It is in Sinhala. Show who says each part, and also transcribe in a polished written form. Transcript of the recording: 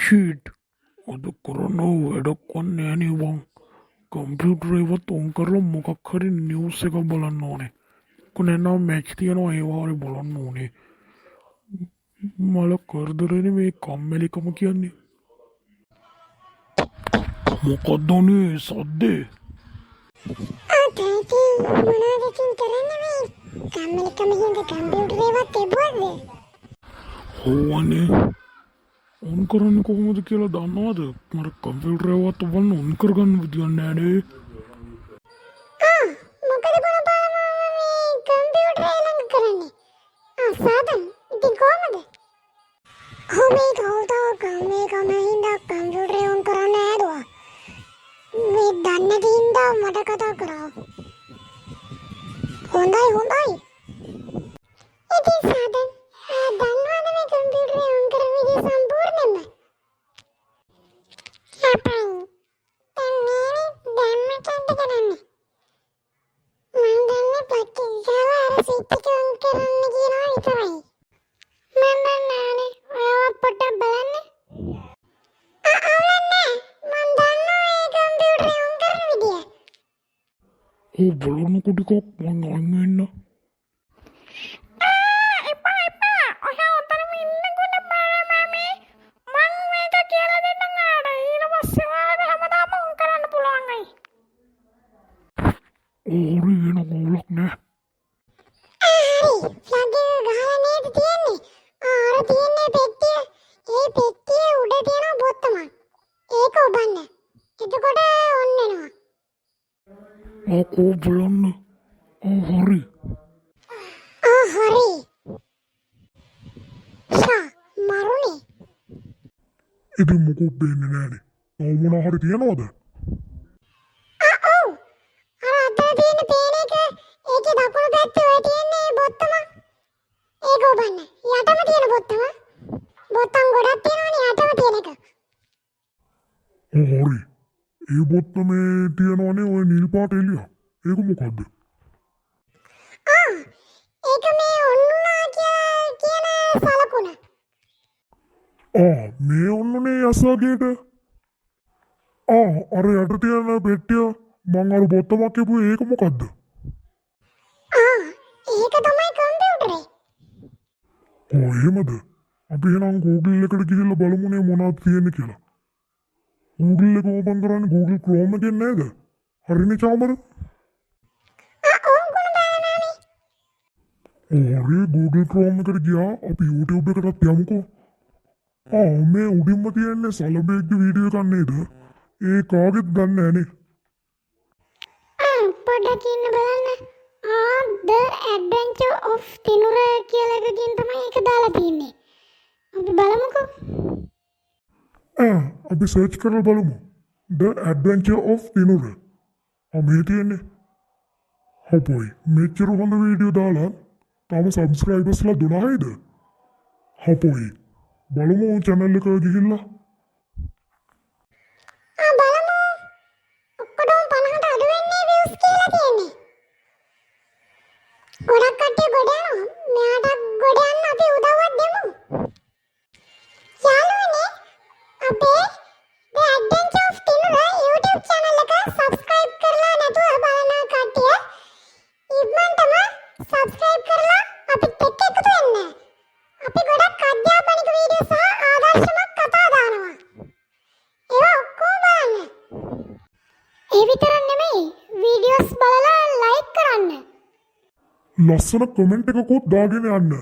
Speaker 1: ෂීට් අද කරන්න වැඩක් වන්නේ නෑනේ බං. කම්පියුටර් ඒවත් ඔන් කරලා මොකක් හරි නිවුස් එකක් බලන්න ඕනේ. නැත්නම් මැච් තියෙනවා ඒවා හරි බලන්න ඕනේ. මල කරදරේනේ මේ කම්මැලිකම කියන්නේ. මොකක්ද උනේ සද්දේ?
Speaker 2: තාත්තී මොනවද ඉතින් කරන්නේ මේ කම්මැලිකම හින්දා කම්පියුටර් ඒවත් තිබුවද?
Speaker 1: හොවනේ ඔන් කරන්නේ කොහොමද කියලා දන්නවද? මට කම්පියුටර් ඒවත් බලන්න ඔන් කරගන්න විදියක් නෑනේ.
Speaker 2: මොකද බලපෑම මේ කම්පියුටර් ළඟ කරන්නේ? සාදන් ඉතින් කොහමද? කොහොමද කම්මැලිකම හින්දා කම්පියුටර් ඔන් කරන්න හැදුවා. මේ දන්නේ හින්දා මට කතා කරා. හොඳයි. ඉතින් සාදන් දන්නවද මේ කම්පියුටර් ඔන් කරන විදිය සම්පූර්ණයෙන්ම? අපයි දැන් මොකක්ද කරන්නේ? මම දන්නේ පොත්තිසාව අර ස්විච් එක ඔන් කරන්න කියනවා විතරයි. මම දන්නවනේ ඔයාව පොඩ්ඩක් බලන්න. අවුලන්නේ මම දන්නවා මේ කම්පියුටර් ඔන් කරන විදිය.
Speaker 1: බලන්න ටිකක් මං අයින් වෙන්න.
Speaker 3: එපා ඔයා උතරම ඉන්නකොට මම මේක කියලා දෙන්නම් ආඩ ඊට පස්සේ ඔයාලට හැමදාම උන් කරන්න පුළුවන්යි.
Speaker 1: හරි එන කවුලක් නෑ.
Speaker 2: හරි ෆ්ලැග් එක ගහලා නේද තියෙන්නේ? අර තියෙන්නේ පෙට්ටිය. ඒ පෙට්ටිය උඩ තියෙන බොත්තම. ඒක ඔබන්න. එතකොට ඔන් වෙනවා.
Speaker 1: කෝ බලන්න. හරි.
Speaker 2: හරි. මරුනේ.
Speaker 1: ඉතින් මොකෝ පේන්නේ නෑනේ. තව මොනා හරි තියනවද?
Speaker 2: ඔව්. අර අතන තියෙන පේන එක ඒකේ දකුණු පැත්තේ ඔය තියෙන්නේ බොත්තම. ඒක ඔබන්න. යටම තියෙන බොත්තම. බොත්තම් ගොඩක් තියෙනවනේ යටම තියෙන එක.
Speaker 1: හරි. ඒ බොත්තමේ තියනවනේ ඔය නිල් පාට එළිය. ඒක මොකද්ද?
Speaker 2: ඒක මේ ඔන්නුනා කියන සලකුණ.
Speaker 1: මේ ඔන්නනේ යසගේට. අර යට තියෙන පෙට්ටිය මං අර බොත්තමක් කියපුවේ ඒක මොකද්ද?
Speaker 2: ඒක තමයි කම්පියුටරේ.
Speaker 1: එහෙමද? අපි එහෙනම් Google එකට ගිහිල්ලා බලමුනේ මොනවද තියෙන්නේ කියලා. Google එක ඕපන් කරන්නේ Google Chrome එකෙන් නේද? හරිනේ චාමර? හරි Google Chrome එකට ගියා අපි YouTube එකටත් යමුකෝ. මේ උඩින්ම තියෙන්නේ සලබේක්ගේ වීඩියෝ එකක් නේද? ඒ කාගෙත් ගන්න නෑනේ.
Speaker 2: පොඩ්ඩක් ඉන්න බලන්න. The Adventure of Tinura කියලා එකකින් තමයි ඒක දාලා තියෙන්නේ. අපි බලමුකෝ.
Speaker 1: අපි සර්ච් කරලා බලමු. The Adventure of Tinura. මේ තියෙන්නේ. හොපොයි මෙච්චර හොඳ වීඩියෝ දාලා තාම සබ්ස්ක්‍රයිබර්ස්ලා 12යිද? හොපොයි බලමු channel එක ගිහිල්ලා.
Speaker 2: බලමු. ඔක්කොටම 50ට අඩු වෙන්නේ views කියලා තියෙන්නේ. ගොඩක් කට්ටිය ගොඩ යනවා. මෙයාට ගොඩ යන්න අපි උදව්වක් දෙමු. යාළුවනේ අපේ The Adventure of Tinura YouTube channel එක subscribe කරලා නැතුව බලන කට්ටිය ඉක්මනටම subscribe කරලා අපිත් එක්ක එකතු වෙන්න. අපි ගොඩක් අධ්‍යාපනික වීඩියෝ සහ ආදර්ශමත් කතා දානවා. ඒවා ඔක්කොම බලන්න. ඒ විතරක් නෙමෙයි වීඩියෝස් බලලා ලයික් කරන්න.
Speaker 1: ලස්සන කමෙන්ට් එකකුත් දාගෙන යන්න.